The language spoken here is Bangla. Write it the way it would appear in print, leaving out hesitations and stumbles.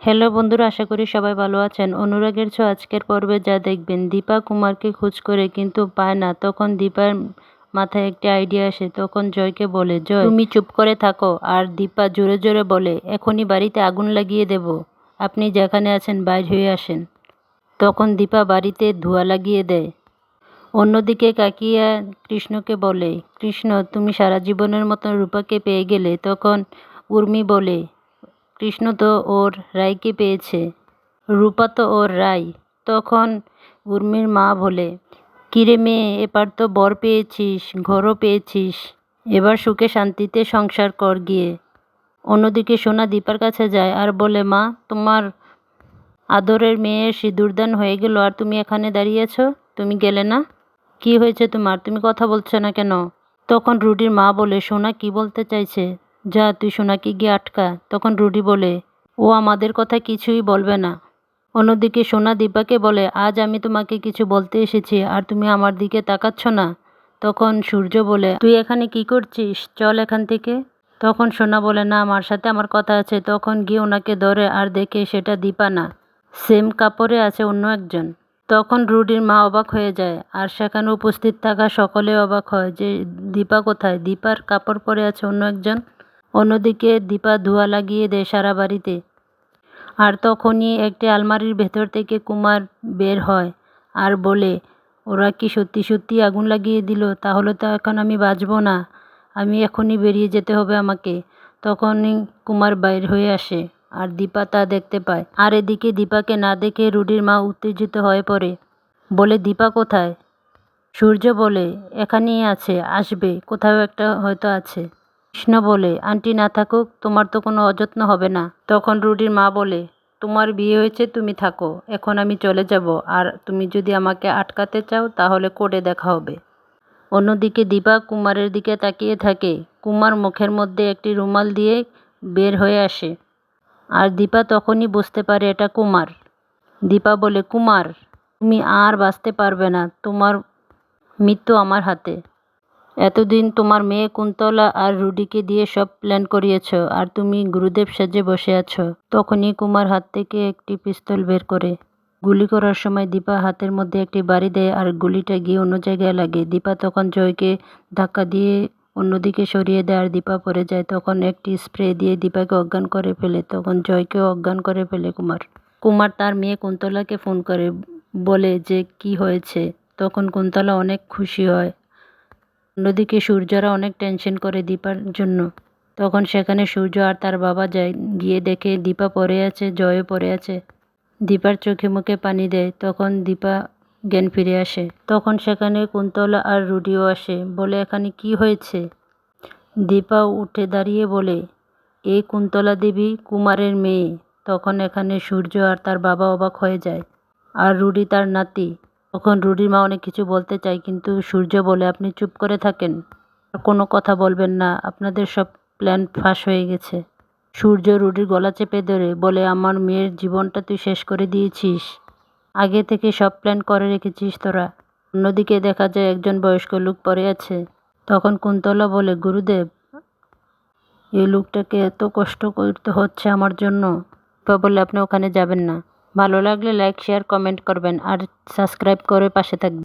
হ্যালো বন্ধুরা, আশা করি সবাই ভালো আছেন। অনুরাগের ছোঁয়া আজকের পর্বে যা দেখবেন, দীপা কুমারকে খোঁজ করে কিন্তু পায় না। তখন দীপার মাথায় একটি আইডিয়া আসে। তখন জয়কে বলে, জয় তুমি চুপ করে থাকো। আর দীপা জোরে জোরে বলে, এখনই বাড়িতে আগুন লাগিয়ে দেব, আপনি যেখানে আছেন বাইর হয়ে আসেন। তখন দীপা বাড়িতে ধোঁয়া লাগিয়ে দেয়। অন্যদিকে কাকিয়া কৃষ্ণকে বলে, কৃষ্ণ তুমি সারা জীবনের মতন রূপাকে পেয়ে গেলে। তখন উর্মি বলে, কৃষ্ণ তো ওর রায়কে পেয়েছে, রূপা তো ওর রায়। তখন উর্মির মা বলে, কিরে মেয়ে, এবার তো বর পেয়েছিস, ঘরও পেয়েছিস, এবার সুখে শান্তিতে সংসার কর গিয়ে। অন্যদিকে সোনা দীপার কাছে যায় আর বলে, মা তোমার আদরের মেয়ের সিঁদুরদান হয়ে গেল আর তুমি এখানে দাঁড়িয়েছ, তুমি গেলে না? কি হয়েছে তোমার, তুমি কথা বলছো না কেন? তখন রুডির মা বলে, সোনা কি বলতে চাইছে, যা তুই সোনাকে গিয়ে আটকা। তখন রুডি বলে, ও আমাদের কথা কিছুই বলবে না। অন্যদিকে সোনা দীপাকে বলে, আজ আমি তোমাকে কিছু বলতে এসেছি আর তুমি আমার দিকে তাকাচ্ছ না। তখন সূর্য বলে, তুই এখানে কি করছিস, চল এখান থেকে। তখন সোনা বলে, না আমার সাথে আমার কথা আছে। তখন গিয়ে ওনাকে ধরে আর দেখে সেটা দীপা না, সেম কাপড়ে আছে অন্য একজন। তখন রুডির মা অবাক হয়ে যায় আর সেখানে উপস্থিত থাকা সকলে অবাক হয় যে দীপা কোথায়, দীপার কাপড় পরে আছে অন্য একজন। অন্যদিকে দীপা ধোঁয়া লাগিয়ে দেয় সারা বাড়িতে। আর তখনই একটি আলমারির ভেতর থেকে কুমার বের হয় আর বলে, ওরা কি সত্যি সত্যি আগুন লাগিয়ে দিল, তাহলে তো এখন আমি বাঁচব না, আমি এখনই বেরিয়ে যেতে হবে আমাকে। তখনই কুমার বাইর হয়ে আসে আর দীপা তা দেখতে পায়। আর এদিকে দীপাকে না দেখে রুডির মা উত্তেজিত হয়ে পড়ে, বলে, দীপা কোথায়? সূর্য বলে, এখানেই আছে, আসবে, কোথাও একটা হয়তো আছে। কৃষ্ণ বলে, আন্টি না থাকুক তোমার তো কোনো অযত্ন হবে না। তখন রুডির মা বলে, তোমার বিয়ে হয়েছে, তুমি থাকো, এখন আমি চলে যাব, আর তুমি যদি আমাকে আটকাতে চাও তাহলে কোর্টে দেখা হবে। অন্যদিকে দীপা কুমারের দিকে তাকিয়ে থাকে। কুমার মুখের মধ্যে একটি রুমাল দিয়ে বের হয়ে আসে আর দীপা তখনই বুঝতে পারে এটা কুমার। দীপা বলে, কুমার তুমি আর বাঁচতে পারবে না, তোমার মৃত্যু আমার হাতে। এতদিন তোমার মেয়ে কুন্তলা আর রুডিকে দিয়ে সব প্ল্যান করিয়েছ আর তুমি গুরুদেব সেজে বসে আছো। তখনই কুমার হাত থেকে একটি পিস্তল বের করে গুলি করার সময় দীপা হাতের মধ্যে একটি বাড়ি দেয় আর গুলিটা গিয়ে অন্য জায়গায় লাগে। দীপা তখন জয়কে ধাক্কা দিয়ে অন্যদিকে সরিয়ে দেয় আর দীপা পড়ে যায়। তখন একটি স্প্রে দিয়ে দীপাকে অজ্ঞান করে ফেলে। তখন জয়কেও অজ্ঞান করে ফেলে কুমার। কুমার তার মেয়ে কুন্তলাকে ফোন করে বলে যে কি হয়েছে। তখন কুন্তলা অনেক খুশি হয়। অন্যদিকে সূর্যরা অনেক টেনশন করে দীপার জন্য। তখন সেখানে সূর্য আর তার বাবা যায়, গিয়ে দেখে দীপা পড়ে আছে, জয়ও পড়ে আছে। দীপার চোখে মুখে পানি দেয়। তখন দীপা জ্ঞান ফিরে আসে। তখন সেখানে কুন্তলা আর রুডিও আসে, বলে, এখানে কি হয়েছে? দীপা উঠে দাঁড়িয়ে বলে, এই কুন্তলা দেবী কুমারের মেয়ে। তখন এখানে সূর্য আর তার বাবা অবাক হয়ে যায়, আর রুডি তার নাতি। তখন রুডির মা অনেক কিছু বলতে চায় কিন্তু সূর্য বলে, আপনি চুপ করে থাকেন, আর কোনো কথা বলবেন না, আপনাদের সব প্ল্যান ফাঁস হয়ে গেছে। সূর্য রুডির গলা চেপে ধরে বলে, আমার মেয়ের জীবনটা তুই শেষ করে দিয়েছিস, আগে থেকে সব প্ল্যান করে রেখেছিস তোরা। অন্যদিকে দেখা যায় একজন বয়স্ক লোক পড়ে আছে। তখন কুন্তলা বলে, গুরুদেব এই লোকটাকে এত কষ্ট করতে হচ্ছে আমার জন্য। বলে, আপনি ওখানে যাবেন না। ভালো লাগলে লাইক শেয়ার কমেন্ট করবেন আর সাবস্ক্রাইব করে পাশে থাকবেন।